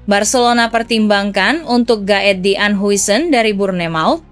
Barcelona pertimbangkan untuk Gaët Dean Huijsen dari Bournemouth.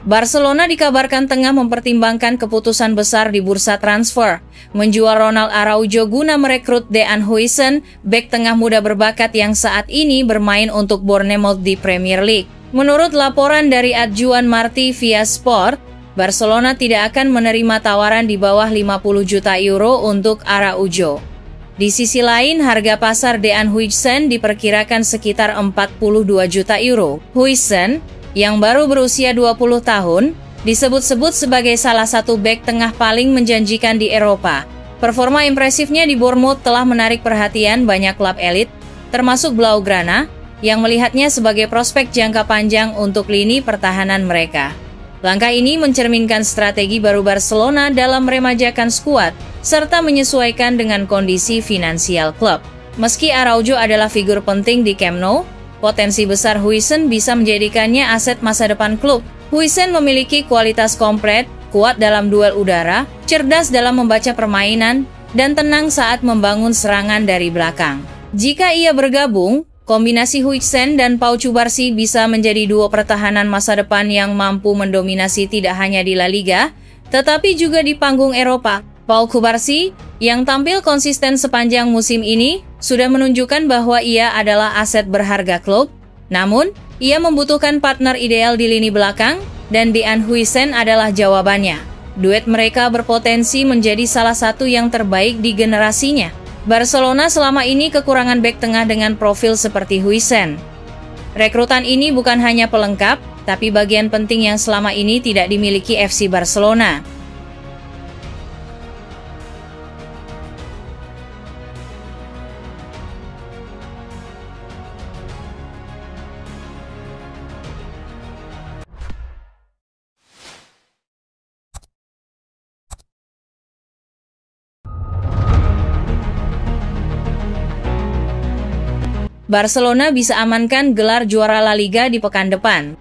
Barcelona dikabarkan tengah mempertimbangkan keputusan besar di bursa transfer, menjual Ronald Araujo guna merekrut Dean Huijsen, bek tengah muda berbakat yang saat ini bermain untuk Bournemouth di Premier League. Menurut laporan dari Adjuan Marti via Sport, Barcelona tidak akan menerima tawaran di bawah 50 juta euro untuk Araujo. Di sisi lain, harga pasar Dean Huijsen diperkirakan sekitar 42 juta euro. Huijsen, yang baru berusia 20 tahun, disebut-sebut sebagai salah satu bek tengah paling menjanjikan di Eropa. Performa impresifnya di Bournemouth telah menarik perhatian banyak klub elit, termasuk Blaugrana, yang melihatnya sebagai prospek jangka panjang untuk lini pertahanan mereka. Langkah ini mencerminkan strategi baru Barcelona dalam meremajakan skuad, serta menyesuaikan dengan kondisi finansial klub. Meski Araujo adalah figur penting di Camp Nou, potensi besar Huijsen bisa menjadikannya aset masa depan klub. Huijsen memiliki kualitas komplit, kuat dalam duel udara, cerdas dalam membaca permainan, dan tenang saat membangun serangan dari belakang. Jika ia bergabung, kombinasi Huijsen dan Pau Cubarsí bisa menjadi duo pertahanan masa depan yang mampu mendominasi tidak hanya di La Liga, tetapi juga di panggung Eropa. Pau Cubarsí, yang tampil konsisten sepanjang musim ini, sudah menunjukkan bahwa ia adalah aset berharga klub. Namun, ia membutuhkan partner ideal di lini belakang, dan Dean Huijsen adalah jawabannya. Duet mereka berpotensi menjadi salah satu yang terbaik di generasinya. Barcelona selama ini kekurangan bek tengah dengan profil seperti Huijsen. Rekrutan ini bukan hanya pelengkap, tapi bagian penting yang selama ini tidak dimiliki FC Barcelona. Barcelona bisa amankan gelar juara La Liga di pekan depan.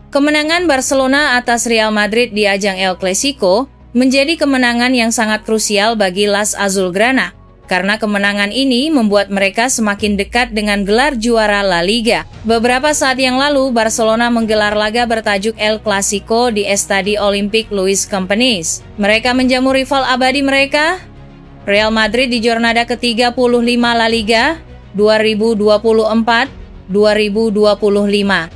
Kemenangan Barcelona atas Real Madrid di ajang El Clasico menjadi kemenangan yang sangat krusial bagi Las Azulgrana, karena kemenangan ini membuat mereka semakin dekat dengan gelar juara La Liga. Beberapa saat yang lalu, Barcelona menggelar laga bertajuk El Clasico di Estadi Olympique Luis Companys. Mereka menjamu rival abadi mereka, Real Madrid, di jornada ke-35 La Liga 2024-2025.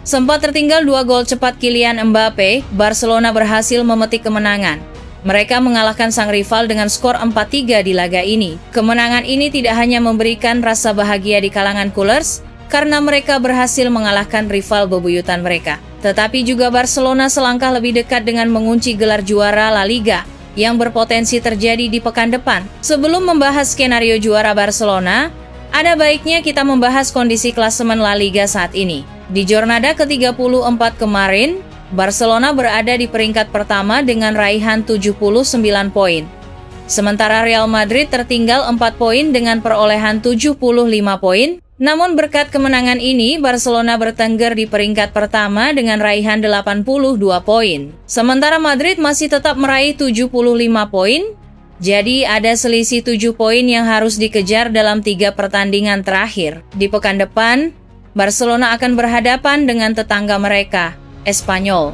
Sempat tertinggal 2 gol cepat Kylian Mbappe, Barcelona berhasil memetik kemenangan. Mereka mengalahkan sang rival dengan skor 4-3 di laga ini. Kemenangan ini tidak hanya memberikan rasa bahagia di kalangan Culers, karena mereka berhasil mengalahkan rival bebuyutan mereka, tetapi juga Barcelona selangkah lebih dekat dengan mengunci gelar juara La Liga yang berpotensi terjadi di pekan depan. Sebelum membahas skenario juara Barcelona, ada baiknya kita membahas kondisi klasemen La Liga saat ini. Di jornada ke-34 kemarin, Barcelona berada di peringkat pertama dengan raihan 79 poin. Sementara Real Madrid tertinggal 4 poin dengan perolehan 75 poin. Namun berkat kemenangan ini, Barcelona bertengger di peringkat pertama dengan raihan 82 poin. Sementara Madrid masih tetap meraih 75 poin. Jadi ada selisih 7 poin yang harus dikejar dalam 3 pertandingan terakhir. Di pekan depan, Barcelona akan berhadapan dengan tetangga mereka, Espanyol.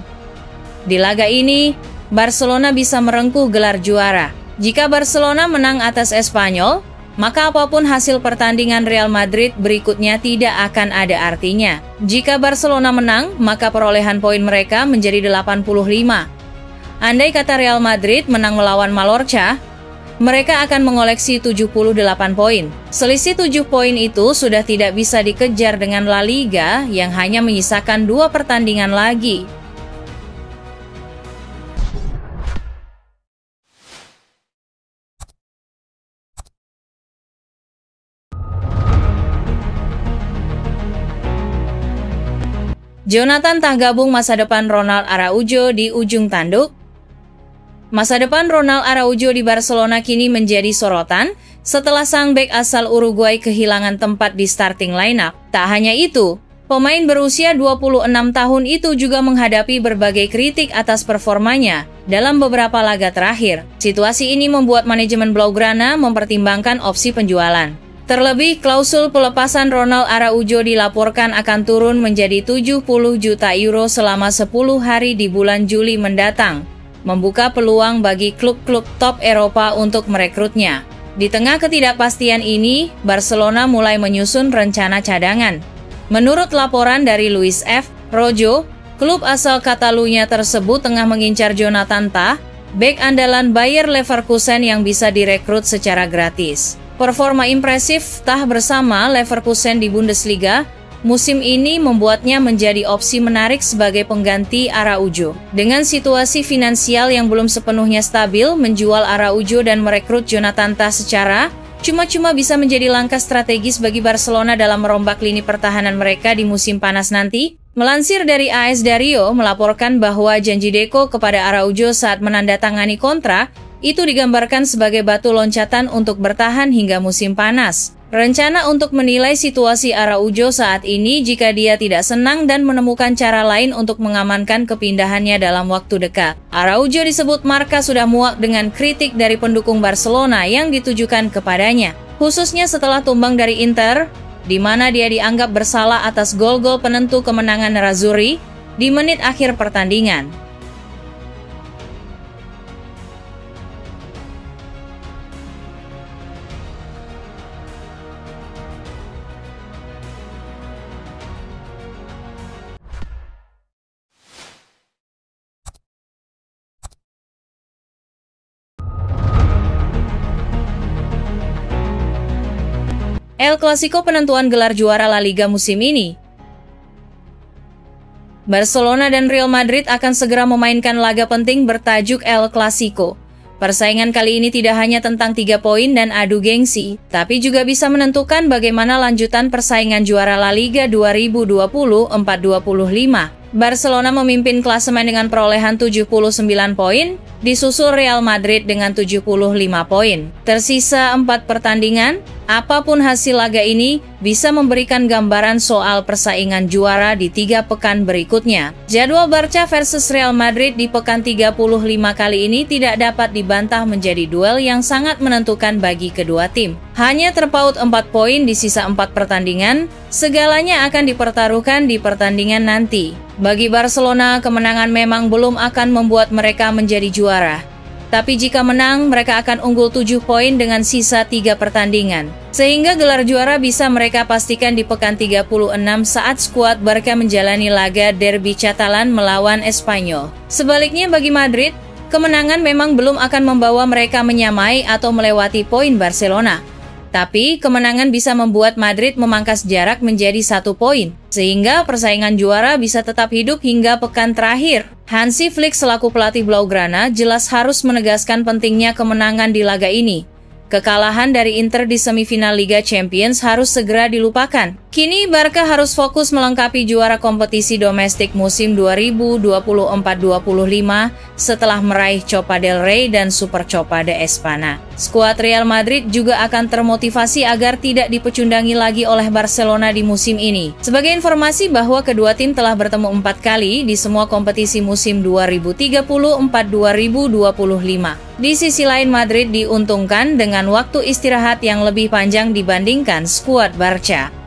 Di laga ini, Barcelona bisa merengkuh gelar juara. Jika Barcelona menang atas Espanyol, maka apapun hasil pertandingan Real Madrid berikutnya tidak akan ada artinya. Jika Barcelona menang, maka perolehan poin mereka menjadi 85. Andai kata Real Madrid menang melawan Mallorca, mereka akan mengoleksi 78 poin. Selisih 7 poin itu sudah tidak bisa dikejar dengan La Liga yang hanya menyisakan 2 pertandingan lagi. Jonathan tak gabung masa depan Ronald Araujo di ujung tanduk. Masa depan Ronald Araujo di Barcelona kini menjadi sorotan setelah sang bek asal Uruguay kehilangan tempat di starting lineup. Tak hanya itu, pemain berusia 26 tahun itu juga menghadapi berbagai kritik atas performanya dalam beberapa laga terakhir. Situasi ini membuat manajemen Blaugrana mempertimbangkan opsi penjualan. Terlebih, klausul pelepasan Ronald Araujo dilaporkan akan turun menjadi 70 juta euro selama 10 hari di bulan Juli mendatang, membuka peluang bagi klub-klub top Eropa untuk merekrutnya. Di tengah ketidakpastian ini, Barcelona mulai menyusun rencana cadangan. Menurut laporan dari Luis F. Rojo, klub asal Catalunya tersebut tengah mengincar Jonathan Tah, bek andalan Bayer Leverkusen yang bisa direkrut secara gratis. Performa impresif Tah bersama Leverkusen di Bundesliga musim ini membuatnya menjadi opsi menarik sebagai pengganti Araujo. Dengan situasi finansial yang belum sepenuhnya stabil, menjual Araujo dan merekrut Jonathan Tah secara cuma-cuma bisa menjadi langkah strategis bagi Barcelona dalam merombak lini pertahanan mereka di musim panas nanti. Melansir dari AS Diario melaporkan bahwa janji Deco kepada Araujo saat menandatangani kontrak itu digambarkan sebagai batu loncatan untuk bertahan hingga musim panas. Rencana untuk menilai situasi Araujo saat ini jika dia tidak senang dan menemukan cara lain untuk mengamankan kepindahannya dalam waktu dekat. Araujo disebut Marca sudah muak dengan kritik dari pendukung Barcelona yang ditujukan kepadanya, khususnya setelah tumbang dari Inter, di mana dia dianggap bersalah atas gol-gol penentu kemenangan Nerazzurri di menit akhir pertandingan. El Clasico penentuan gelar juara La Liga musim ini. Barcelona dan Real Madrid akan segera memainkan laga penting bertajuk El Clasico. Persaingan kali ini tidak hanya tentang 3 poin dan adu gengsi, tapi juga bisa menentukan bagaimana lanjutan persaingan juara La Liga 2024-25. Barcelona memimpin klasemen dengan perolehan 79 poin, disusul Real Madrid dengan 75 poin. Tersisa 4 pertandingan, apapun hasil laga ini bisa memberikan gambaran soal persaingan juara di 3 pekan berikutnya. Jadwal Barca versus Real Madrid di pekan 35 kali ini tidak dapat dibantah menjadi duel yang sangat menentukan bagi kedua tim. Hanya terpaut 4 poin di sisa 4 pertandingan, segalanya akan dipertaruhkan di pertandingan nanti. Bagi Barcelona, kemenangan memang belum akan membuat mereka menjadi juara. Tapi jika menang, mereka akan unggul 7 poin dengan sisa 3 pertandingan. Sehingga gelar juara bisa mereka pastikan di pekan 36 saat skuad Barca menjalani laga derby Catalan melawan Espanyol. Sebaliknya bagi Madrid, kemenangan memang belum akan membawa mereka menyamai atau melewati poin Barcelona. Tapi kemenangan bisa membuat Madrid memangkas jarak menjadi 1 poin, sehingga persaingan juara bisa tetap hidup hingga pekan terakhir. Hansi Flick selaku pelatih Blaugrana jelas harus menegaskan pentingnya kemenangan di laga ini. Kekalahan dari Inter di semifinal Liga Champions harus segera dilupakan. Kini Barca harus fokus melengkapi juara kompetisi domestik musim 2024-25 setelah meraih Copa del Rey dan Super Copa de Espana. Skuad Real Madrid juga akan termotivasi agar tidak dipecundangi lagi oleh Barcelona di musim ini. Sebagai informasi bahwa kedua tim telah bertemu 4 kali di semua kompetisi musim 2034-2025. Di sisi lain, Madrid diuntungkan dengan waktu istirahat yang lebih panjang dibandingkan skuad Barca.